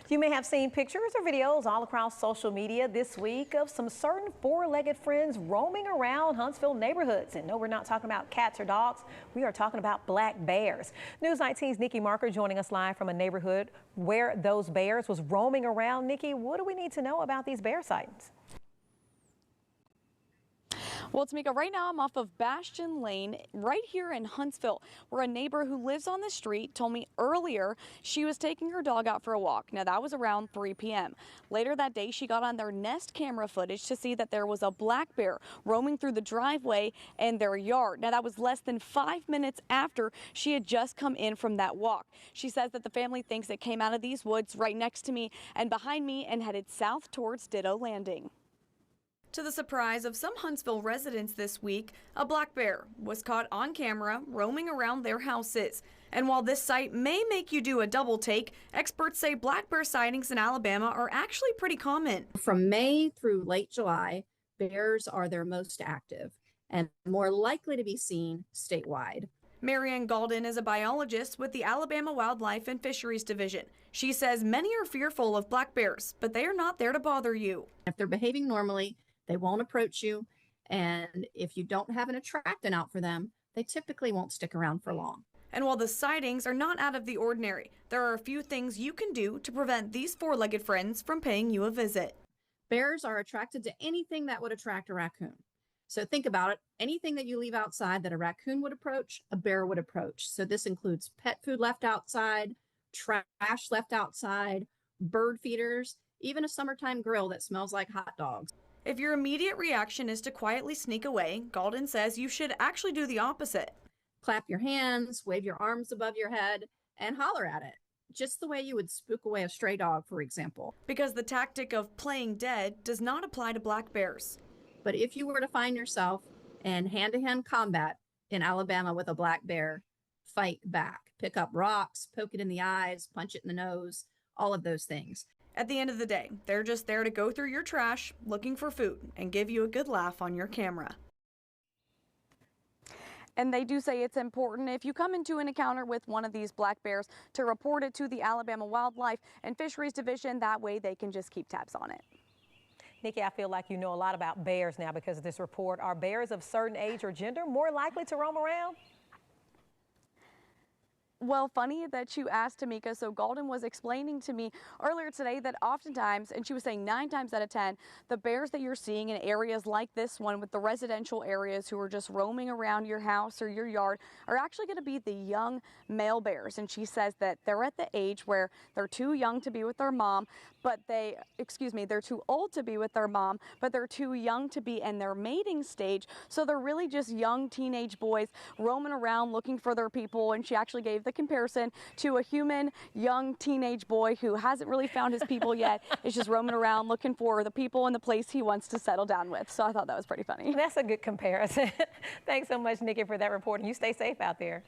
You may have seen pictures or videos all across social media this week of some certain four-legged friends roaming around Huntsville neighborhoods. And no, we're not talking about cats or dogs. We are talking about black bears. News 19's Nikki Marker joining us live from a neighborhood where those bears was roaming around. Nikki, what do we need to know about these bear sightings? Well, Tamika, right now I'm off of Bastion Lane right here in Huntsville, where a neighbor who lives on the street told me earlier she was taking her dog out for a walk. Now, that was around 3 p.m. Later that day, she got on their Nest camera footage to see that there was a black bear roaming through the driveway in their yard. Now, that was less than 5 minutes after she had just come in from that walk. She says that the family thinks it came out of these woods right next to me and behind me and headed south towards Ditto Landing. To the surprise of some Huntsville residents this week, a black bear was caught on camera roaming around their houses. And while this sight may make you do a double take, experts say black bear sightings in Alabama are actually pretty common. From May through late July, bears are their most active and more likely to be seen statewide. Marianne Galden is a biologist with the Alabama Wildlife and Fisheries Division. She says many are fearful of black bears, but they are not there to bother you. If they're behaving normally, they won't approach you, and if you don't have an attractant out for them, they typically won't stick around for long. And while the sightings are not out of the ordinary, there are a few things you can do to prevent these four-legged friends from paying you a visit. Bears are attracted to anything that would attract a raccoon. So think about it. Anything that you leave outside that a raccoon would approach, a bear would approach. So this includes pet food left outside, trash left outside, bird feeders, even a summertime grill that smells like hot dogs. If your immediate reaction is to quietly sneak away, Galden says you should actually do the opposite. Clap your hands, wave your arms above your head, and holler at it, just the way you would spook away a stray dog, for example. Because the tactic of playing dead does not apply to black bears. But if you were to find yourself in hand-to-hand combat in Alabama with a black bear, fight back. Pick up rocks, poke it in the eyes, punch it in the nose, all of those things. At the end of the day, they're just there to go through your trash looking for food and give you a good laugh on your camera. And they do say it's important if you come into an encounter with one of these black bears to report it to the Alabama Wildlife and Fisheries Division. That way they can just keep tabs on it. Nikki, I feel like you know a lot about bears now because of this report. Are bears of certain age or gender more likely to roam around? Well, funny that you asked, Tamika. So Galden was explaining to me earlier today that oftentimes, and she was saying 9 times out of 10, the bears that you're seeing in areas like this one with the residential areas who are just roaming around your house or your yard are actually going to be the young male bears. And she says that they're at the age where they're too young to be with their mom, but they're too old to be with their mom, but they're too young to be in their mating stage. So they're really just young teenage boys roaming around looking for their people. And she actually gave the comparison to a human young teenage boy who hasn't really found his people yet. Is just roaming around looking for the people and the place he wants to settle down with. So I thought that was pretty funny. That's a good comparison. Thanks so much, Nikki, for that report. And you stay safe out there.